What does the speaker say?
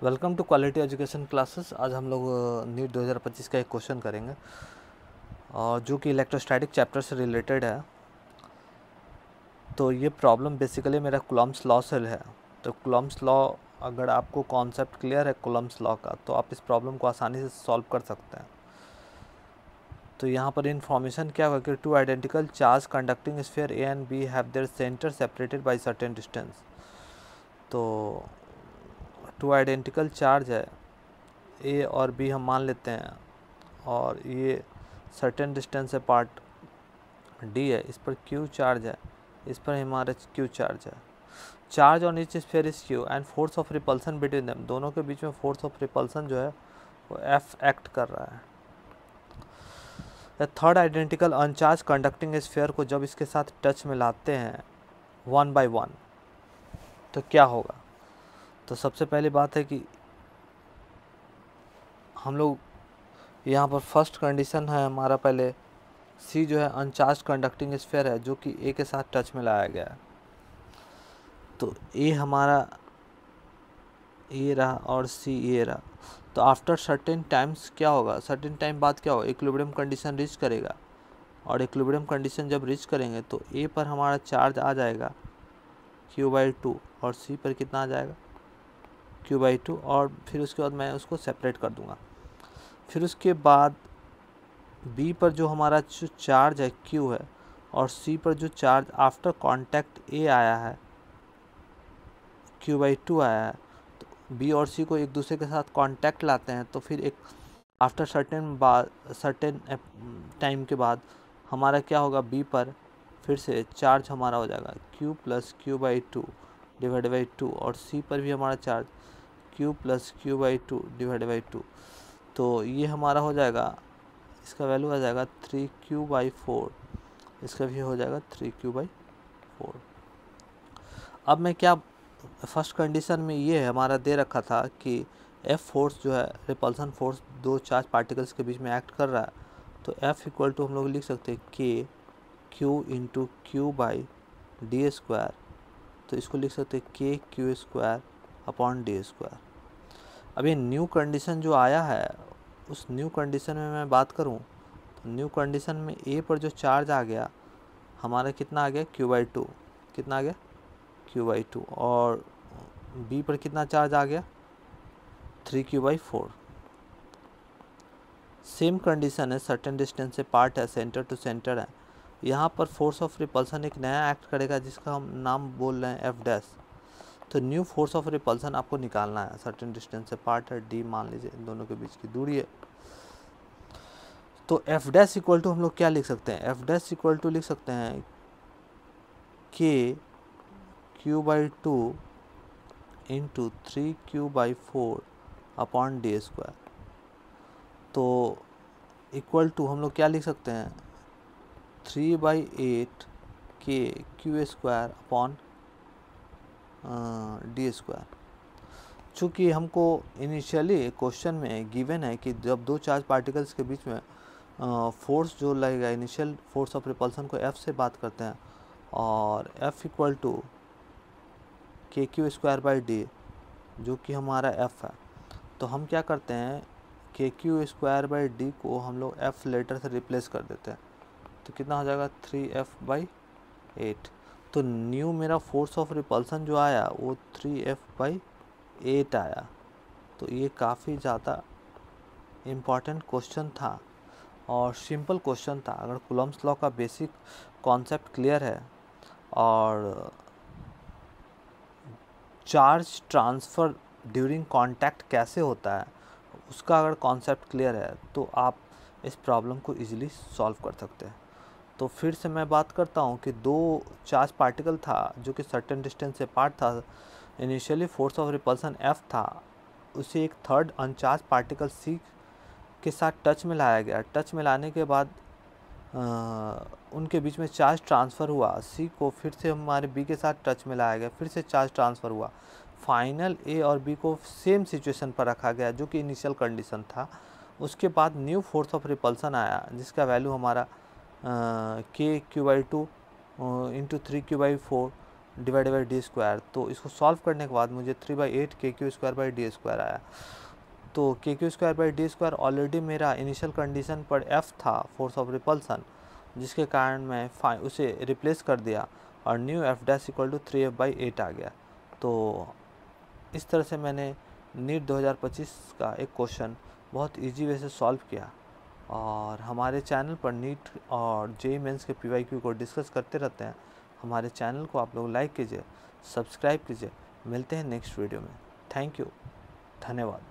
Welcome to quality education classes. आज हम लोग नीट 2025 का एक क्वेश्चन करेंगे और जो कि इलेक्ट्रोस्टैटिक चैप्टर से रिलेटेड है। तो ये प्रॉब्लम बेसिकली मेरा कूलम्ब्स लॉ से है। तो कूलम्ब्स लॉ, अगर आपको कॉन्सेप्ट क्लियर है कूलम्ब्स लॉ का, तो आप इस प्रॉब्लम को आसानी से सॉल्व कर सकते हैं। तो यहाँ पर इन्फॉर्मेशन क्या होगा कि two identical charge conducting sphere A and B have their centre separated by certain distance. तो टू आइडेंटिकल चार्ज है, ए और बी हम मान लेते हैं, और ये सर्टेन डिस्टेंस है पार्ट डी है, इस पर क्यू चार्ज है, इस पर हमारा क्यू चार्ज है। Charge on each sphere is Q and force of repulsion between them, दोनों के बीच में फोर्स ऑफ रिपल्सन जो है वो एफ एक्ट कर रहा है। थर्ड आइडेंटिकल अनचार्ज कंडक्टिंग स्फीयर को जब इसके साथ टच में लाते हैं वन बाय वन, तो क्या होगा। तो सबसे पहली बात है कि हम लोग यहाँ पर फर्स्ट कंडीशन है हमारा, पहले सी जो है अनचार्ज कंडक्टिंग स्फीयर है जो कि ए के साथ टच में लाया गया है। तो ए हमारा ये रहा और सी ये रहा। तो आफ्टर सर्टेन टाइम्स क्या होगा, सर्टेन टाइम बाद क्या होगा, इक्विलिब्रियम कंडीशन रीच करेगा, और इक्विलिब्रियम कंडीशन जब रीच करेंगे तो ए पर हमारा चार्ज आ जाएगा Q/2 और सी पर कितना आ जाएगा Q/2, और फिर उसके बाद मैं उसको सेपरेट कर दूंगा। फिर उसके बाद बी पर जो हमारा जो चार्ज है Q है, और सी पर जो चार्ज आफ्टर कांटेक्ट ए आया है Q/2 आया है, तो बी और सी को एक दूसरे के साथ कांटेक्ट लाते हैं, तो फिर एक आफ्टर सर्टेन टाइम के बाद हमारा क्या होगा, बी पर फिर से चार्ज हमारा हो जाएगा Q + Q/2 डिवाइड बाई 2, और सी पर भी हमारा charge Q + Q/2 divide by 2। तो ये हमारा हो जाएगा, इसका वैल्यू आ जाएगा 3Q/4, इसका भी हो जाएगा 3Q/4। अब मैं क्या, फर्स्ट कंडीशन में ये है हमारा दे रखा था कि F फोर्स जो है रिपल्सन फोर्स दो चार्ज पार्टिकल्स के बीच में एक्ट कर रहा है। तो F = हम लोग लिख सकते हैं KQ × Q/d²। तो इसको लिख सकते हैं KQ²/d²। अब ये न्यू कंडीशन जो आया है, उस न्यू कंडीशन में मैं बात करूं तो न्यू कंडीशन में ए पर जो चार्ज आ गया हमारा कितना आ गया Q/2, कितना आ गया Q/2, और बी पर कितना चार्ज आ गया 3Q/4। सेम कंडीशन है, सर्टेन डिस्टेंस से पार्ट है, सेंटर टू सेंटर है। यहाँ पर फोर्स ऑफ रिपल्सन एक नया एक्ट करेगा जिसका हम नाम बोल रहे हैं F'। तो न्यू फोर्स ऑफ रिपल्सन आपको निकालना है। सर्टेन डिस्टेंस से पार्ट है, डी मान लीजिए, इन दोनों के बीच की दूरी है। तो F' = हम लोग क्या लिख सकते हैं, F' = लिख सकते हैं KQ/2 × 3Q/4/d²। तो इक्वल टू हम लोग क्या लिख सकते हैं 3/8 KQ²/d²। चूँकि हमको इनिशियली क्वेश्चन में गिवन है कि जब दो चार्ज पार्टिकल्स के बीच में फोर्स जो लगेगा, इनिशियल फोर्स ऑफ रिपल्सन को F से बात करते हैं, और F = KQ²/d जो कि हमारा F है। तो हम क्या करते हैं, KQ²/d को हम लोग F लेटर से रिप्लेस कर देते हैं। तो कितना हो जाएगा 3F/8। तो न्यू मेरा फोर्स ऑफ रिपल्सन जो आया वो 3F/8 आया। तो ये काफ़ी ज़्यादा इम्पॉर्टेंट क्वेश्चन था और सिंपल क्वेश्चन था। अगर कूलम्ब्स लॉ का बेसिक कॉन्सेप्ट क्लियर है और चार्ज ट्रांसफ़र ड्यूरिंग कांटेक्ट कैसे होता है उसका अगर कॉन्सेप्ट क्लियर है, तो आप इस प्रॉब्लम को इजीली सॉल्व कर सकते हैं। तो फिर से मैं बात करता हूँ कि दो चार्ज पार्टिकल था जो कि सर्टेन डिस्टेंस से पार्ट था, initially force of repulsion F था, उसे एक थर्ड अनचार्ज पार्टिकल C के साथ टच में लाया गया। टच में लाने के बाद उनके बीच में चार्ज ट्रांसफ़र हुआ, C को फिर से हमारे B के साथ टच में लाया गया, फिर से चार्ज ट्रांसफ़र हुआ। फाइनल A और B को सेम सिचुएशन पर रखा गया जो कि इनिशियल कंडीशन था। उसके बाद न्यू फोर्स ऑफ रिपल्सन आया जिसका वैल्यू हमारा KQ/2 × 3Q/4 divided by D square. तो इसको सॉल्व करने के बाद मुझे 3/8 KQ² आया। तो KQ² ऑलरेडी मेरा इनिशियल कंडीशन पर F था, फोर्स ऑफ रिपल्सन, जिसके कारण मैं उसे रिप्लेस कर दिया और new F' equal to 3F/8 आ गया। तो इस तरह से मैंने नीट 2025 का एक क्वेश्चन बहुत इजी वे से सॉल्व किया। और हमारे चैनल पर नीट और JEE मेंस के PYQ को डिस्कस करते रहते हैं। हमारे चैनल को आप लोग लाइक कीजिए, सब्सक्राइब कीजिए। मिलते हैं नेक्स्ट वीडियो में। थैंक यू, धन्यवाद।